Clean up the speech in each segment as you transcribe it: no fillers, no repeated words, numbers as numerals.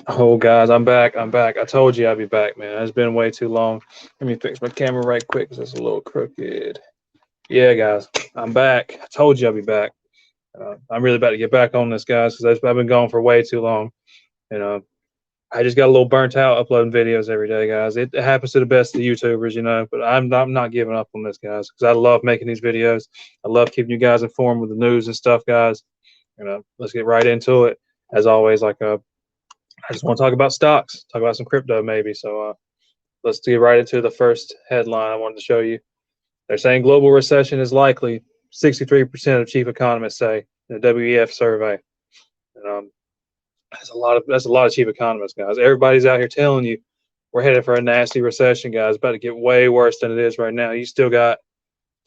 Oh, guys, I'm back. I'm back. I told you I'd be back, man. It's been way too long. Let me fix my camera right quick because it's a little crooked. Yeah, guys, I'm back. I told you I'd be back. I'm really about to get back on this, guys, because I've been gone for way too long. And I just got a little burnt out uploading videos every day, guys. It happens to the best of the YouTubers, but I'm not giving up on this, guys, because I love making these videos. I love keeping you guys informed with the news and stuff, guys. Let's get right into it. As always, I just want to talk about stocks, talk about some crypto maybe. So let's get right into the first headline I wanted to show you. They're saying global recession is likely. 63% of chief economists say in the WEF survey. And, that's a lot of chief economists, guys. Everybody's out here telling you we're headed for a nasty recession, guys. It's about to get way worse than it is right now. You still got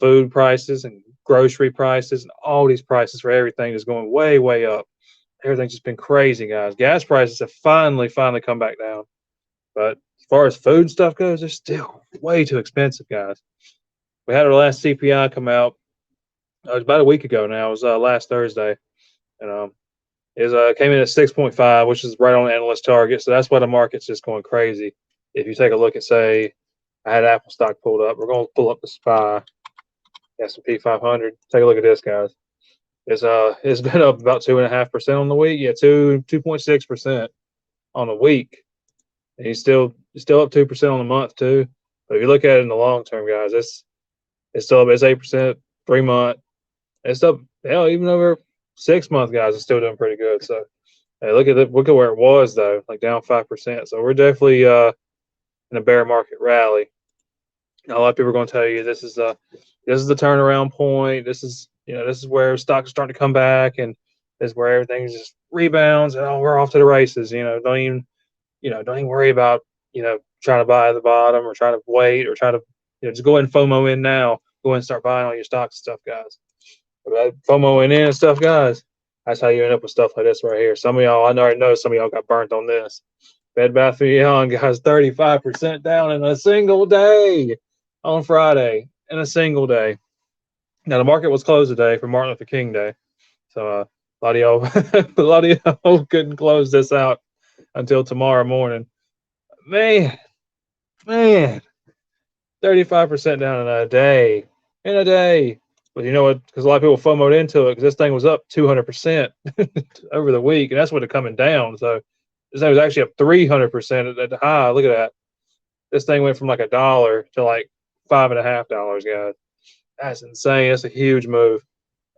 food prices and grocery prices and all these prices for everything is going way, way up. Everything's just been crazy, guys. Gas prices have finally come back down. But as far as food stuff goes, they're still way too expensive, guys. We had our last CPI come out. It was about a week ago now. It was last Thursday, and it came in at 6.5, which is right on the analyst target. So that's why the market's just going crazy. If you take a look at, say, I had Apple stock pulled up. We're going to pull up the SPY, S&P 500. Take a look at this, guys. It's been up about 2.5% on the week. Yeah, 2.6% on the week. And he's still up 2% on the month too. But if you look at it in the long term, guys, it's still up. It's 8%, 3 month. It's up. Hell, even over 6 month, guys, it's still doing pretty good. So hey, look at where it was though, like down 5%. So we're definitely in a bear market rally. Now, a lot of people are going to tell you this is the turnaround point. This is where stocks are starting to come back, and this is where everything just rebounds, and we're off to the races. Don't even worry about trying to buy at the bottom or trying to wait or try to just go ahead and FOMO in now. Go ahead and start buying all your stocks and stuff, guys. But FOMO in and stuff, guys. That's how you end up with stuff like this right here. Some of y'all, I already know some of y'all got burnt on this. Bed Bath & Beyond, guys, 35% down in a single day on Friday. In a single day. Now the market was closed today for Martin Luther King Day, so a lot of y'all couldn't close this out until tomorrow morning. Man, 35% down in a day. But you know what? Because a lot of people FOMOed into it because this thing was up 200% over the week, and that's with it coming down. So this thing was actually up 300% at the high. Look at that. This thing went from like $1 to like $5.50, guys. That's insane. That's a huge move.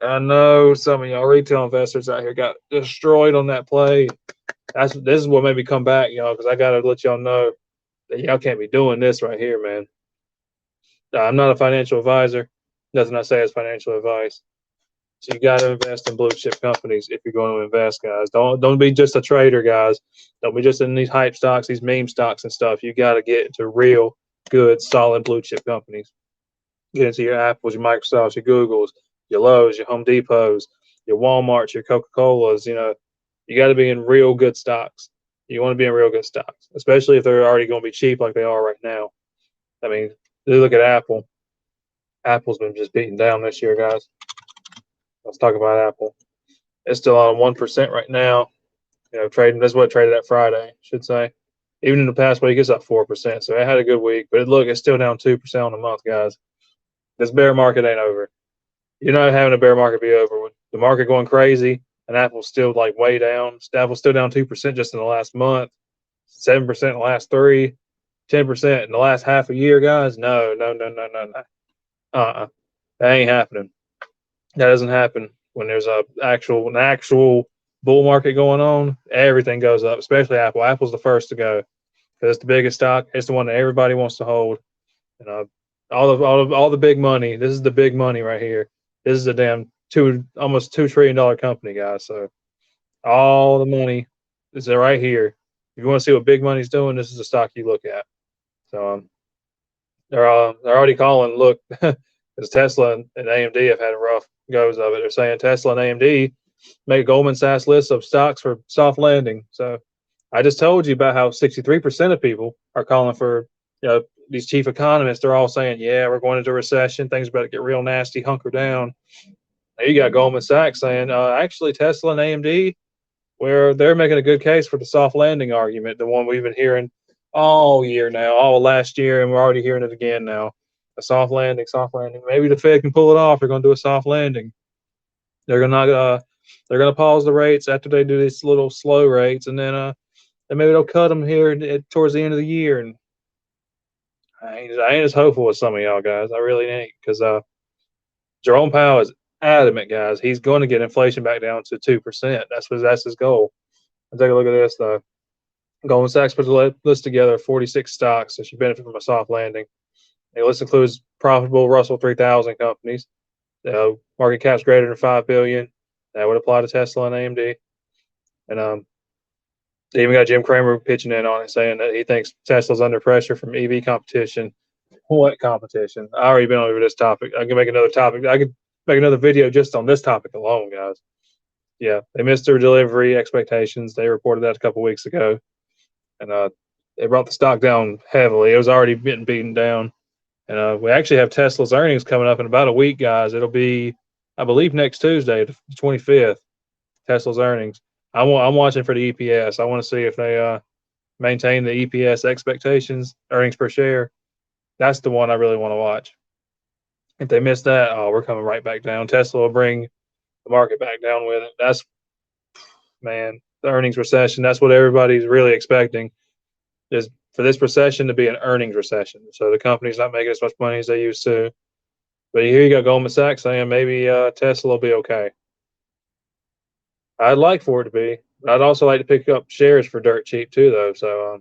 I know some of y'all retail investors out here got destroyed on that play. This is what made me come back, y'all, because I got to let y'all know that y'all can't be doing this right here, man. I'm not a financial advisor. Nothing I say is financial advice. So you got to invest in blue chip companies if you're going to invest, guys. Don't be just a trader, guys. Don't be just in these hype stocks, these meme stocks and stuff. You got to get into real, good, solid blue chip companies. Get into your Apples, your Microsofts, your Googles, your Lowe's, your Home Depots, your Walmarts, your Coca-Colas. You got to be in real good stocks. You want to be in real good stocks, especially if they're already going to be cheap like they are right now. I mean, look at Apple. Apple's been just beaten down this year, guys. Let's talk about Apple. It's still on 1% right now. Trading. That's what it traded at Friday, I should say. Even in the past week, it's up 4%. So it had a good week, but it's still down 2% on the month, guys. This bear market ain't over. You're not having a bear market be over. With the market going crazy and Apple's still like way down. Apple's still down 2% just in the last month, 7% in the last 3, 10% in the last half a year, guys. No. That ain't happening. That doesn't happen when there's an actual bull market going on. Everything goes up, especially Apple. Apple's the first to go because it's the biggest stock. It's the one that everybody wants to hold. All the big money. This is the big money right here. This is a damn almost $2 trillion company, guys. So all the money is right here. If you want to see what big money's doing, this is the stock you look at. So they're already calling. Look, because Tesla and AMD have had a rough goes of it. They're saying Tesla and AMD make Goldman Sachs list of stocks for soft landing. So I just told you about how 63% of people are calling for these chief economists. They're all saying, yeah, we're going into a recession. Things are about to get real nasty. Hunker down. Now you got Goldman Sachs saying, actually, Tesla and AMD, where they're making a good case for the soft landing argument, the one we've been hearing all year now, all last year, and we're already hearing it again now. A soft landing, soft landing. Maybe the Fed can pull it off. They're going to do a soft landing. They're gonna pause the rates after they do these little slow rates, and then maybe they'll cut them here towards the end of the year. And I ain't as hopeful as some of y'all guys. I really ain't, because Jerome Powell is adamant, guys. He's going to get inflation back down to 2%. That's his goal. And take a look at this. Goldman Sachs put a list together of 46 stocks that should benefit from a soft landing. The list includes profitable Russell 3000 companies. Market caps greater than $5 billion. That would apply to Tesla and AMD. And they even got Jim Cramer pitching in on it, saying that he thinks Tesla's under pressure from EV competition. What competition? I already been over this topic. I can make another topic. I could make another video just on this topic alone, guys. Yeah, they missed their delivery expectations. They reported that a couple weeks ago, and they brought the stock down heavily. It was already getting beaten down. And we actually have Tesla's earnings coming up in about a week, guys. It'll be, I believe, next Tuesday, the 25th. Tesla's earnings. I'm watching for the EPS. I want to see if they maintain the EPS expectations, earnings per share. That's the one I really want to watch. If they miss that, oh, we're coming right back down. Tesla will bring the market back down with it. Man, the earnings recession. That's what everybody's really expecting, is for this recession to be an earnings recession. So the company's not making as much money as they used to. But here you go, Goldman Sachs saying maybe Tesla will be okay. I'd like for it to be. I'd also like to pick up shares for dirt cheap too, though. So,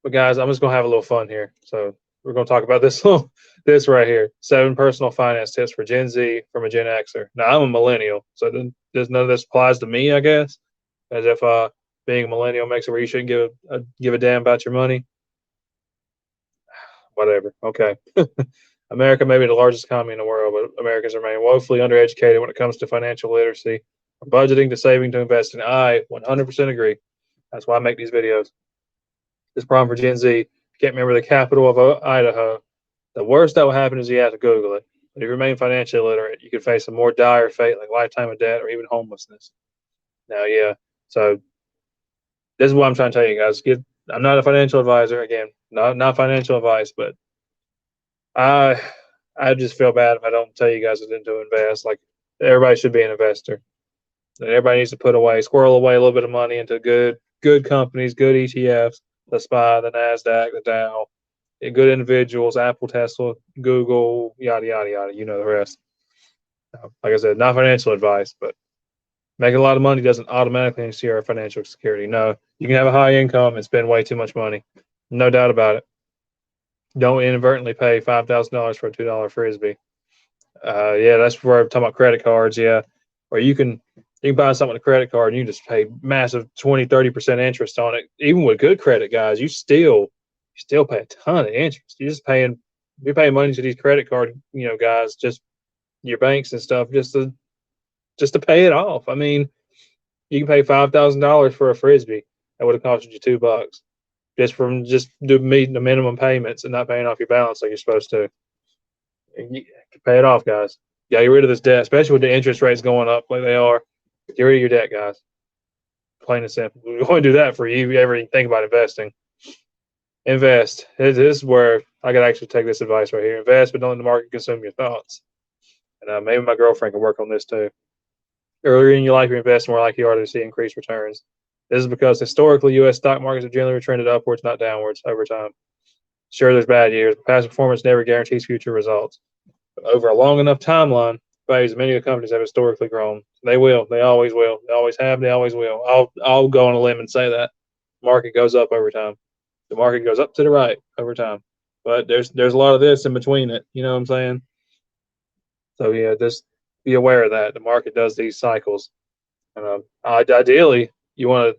but guys, I'm just gonna have a little fun here. So we're gonna talk about this right here: 7 personal finance tips for Gen Z from a Gen Xer. Now I'm a millennial, so none of this applies to me, I guess. As if being a millennial makes it where you shouldn't give a damn about your money. Whatever. Okay. America may be the largest economy in the world, but Americans remain woefully undereducated when it comes to financial literacy, from budgeting to saving to investing. I 100% agree. That's why I make these videos. This problem for Gen Z, can't remember the capital of Idaho. The worst that will happen is you have to Google it. But if you remain financially illiterate, you could face a more dire fate like lifetime of debt or even homelessness. Now, yeah. So this is what I'm trying to tell you guys. I'm not a financial advisor. Again, not financial advice, but I just feel bad if I don't tell you guys to invest. Like, everybody should be an investor. And everybody needs to squirrel away a little bit of money into good companies, good ETFs, the SPY, the NASDAQ, the Dow, good individuals, Apple, Tesla, Google, yada, yada, yada. You know the rest. Like I said, not financial advice, but making a lot of money doesn't automatically ensure financial security. No, you can have a high income and spend way too much money. No doubt about it. Don't inadvertently pay $5,000 for a $2 frisbee. Yeah, that's where I'm talking about credit cards. Yeah, or you can buy something with a credit card and you just pay massive 20-30% interest on it. Even with good credit, guys, you still pay a ton of interest. You're paying money to these credit card guys, just your banks and stuff, just to pay it off. I mean, you can pay $5,000 for a frisbee that would have costed you $2 just meeting the minimum payments and not paying off your balance like you're supposed to. You can pay it off, guys. Get rid of this debt, especially with the interest rates going up like they are. Get rid of your debt, guys. Plain and simple. We want to do that for you if you ever think about investing. Invest. This is where I could actually take this advice right here. Invest, but don't let the market consume your thoughts. And maybe my girlfriend can work on this too. Earlier in your life, you invest, more likely you are to see increased returns. This is because historically, U.S. stock markets have generally trended upwards, not downwards, over time. Sure, there's bad years, but past performance never guarantees future results. But over a long enough timeline, values of many of the companies have historically grown. They will. They always will. They always have. They always will. I'll go on a limb and say that. The market goes up over time. The market goes up to the right over time. But there's a lot of this in between it. You know what I'm saying? So yeah, just be aware of that. The market does these cycles. And ideally, you want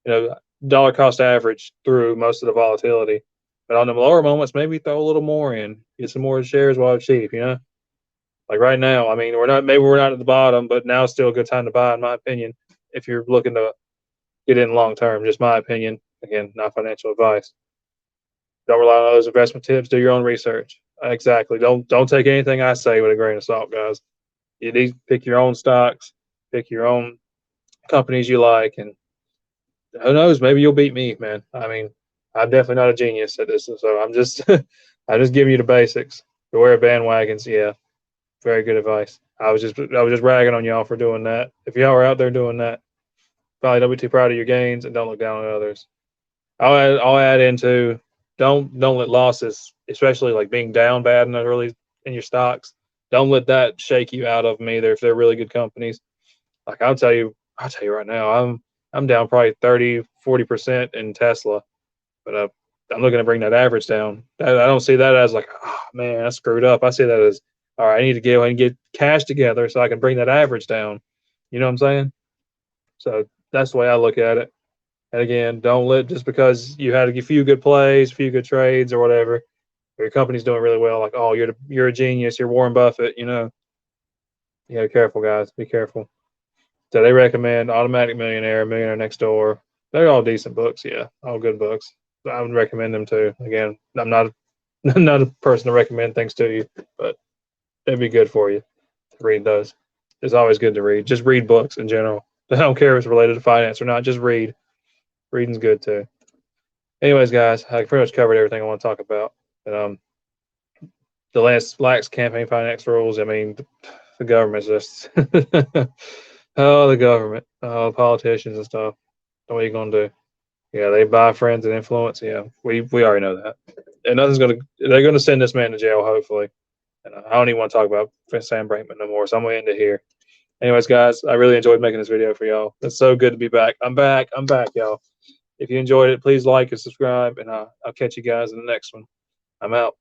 to, dollar cost average through most of the volatility. But on the lower moments, maybe throw a little more in, get some more shares while it's cheap. Like right now, I mean, we're not at the bottom, but now it's still a good time to buy, in my opinion, if you're looking to get in long term. Just my opinion. Again, not financial advice. Don't rely on those investment tips. Do your own research. Exactly. Don't take anything I say with a grain of salt, guys. You need to pick your own stocks, pick your own companies you like, and who knows, maybe you'll beat me, man. I mean, I'm definitely not a genius at this, so I'm just I'm just giving you the basics. Beware of bandwagons. Yeah, very good advice. I was just ragging on y'all for doing that. If y'all are out there doing that, probably don't be too proud of your gains and don't look down on others. I'll add into don't let losses, especially like being down bad in the early in your stocks, don't let that shake you out of them either if they're really good companies. Like I'll tell you right now, I'm down probably 30-40% in Tesla, but I'm looking to bring that average down. I don't see that as like, oh man, I screwed up. I see that as, all right, I need to go and get cash together so I can bring that average down. You know what I'm saying? So that's the way I look at it. And again, don't let just because you had a few good plays, a few good trades or whatever, or your company's doing really well, like, oh, you're a genius, you're Warren Buffett. You gotta be careful, guys. Be careful. So they recommend Automatic Millionaire, Millionaire Next Door. They're all decent books, yeah, all good books. So I would recommend them too. Again, I'm not not a person to recommend things to you, but it'd be good for you to read those. It's always good to read. Just read books in general. I don't care if it's related to finance or not. Just read. Reading's good too. Anyways, guys, I pretty much covered everything I want to talk about. And, the last lax campaign finance rules. I mean, the government's just oh, the government, oh, politicians and stuff. What are you gonna do? Yeah, they buy friends and influence. Yeah, we already know that. And they're gonna send this man to jail, hopefully. And I don't even want to talk about Sam Brankman no more, so I'm gonna end it here. Anyways, guys, I really enjoyed making this video for y'all. It's so good to be back. I'm back, y'all. If you enjoyed it, please like and subscribe, and I'll catch you guys in the next one. I'm out.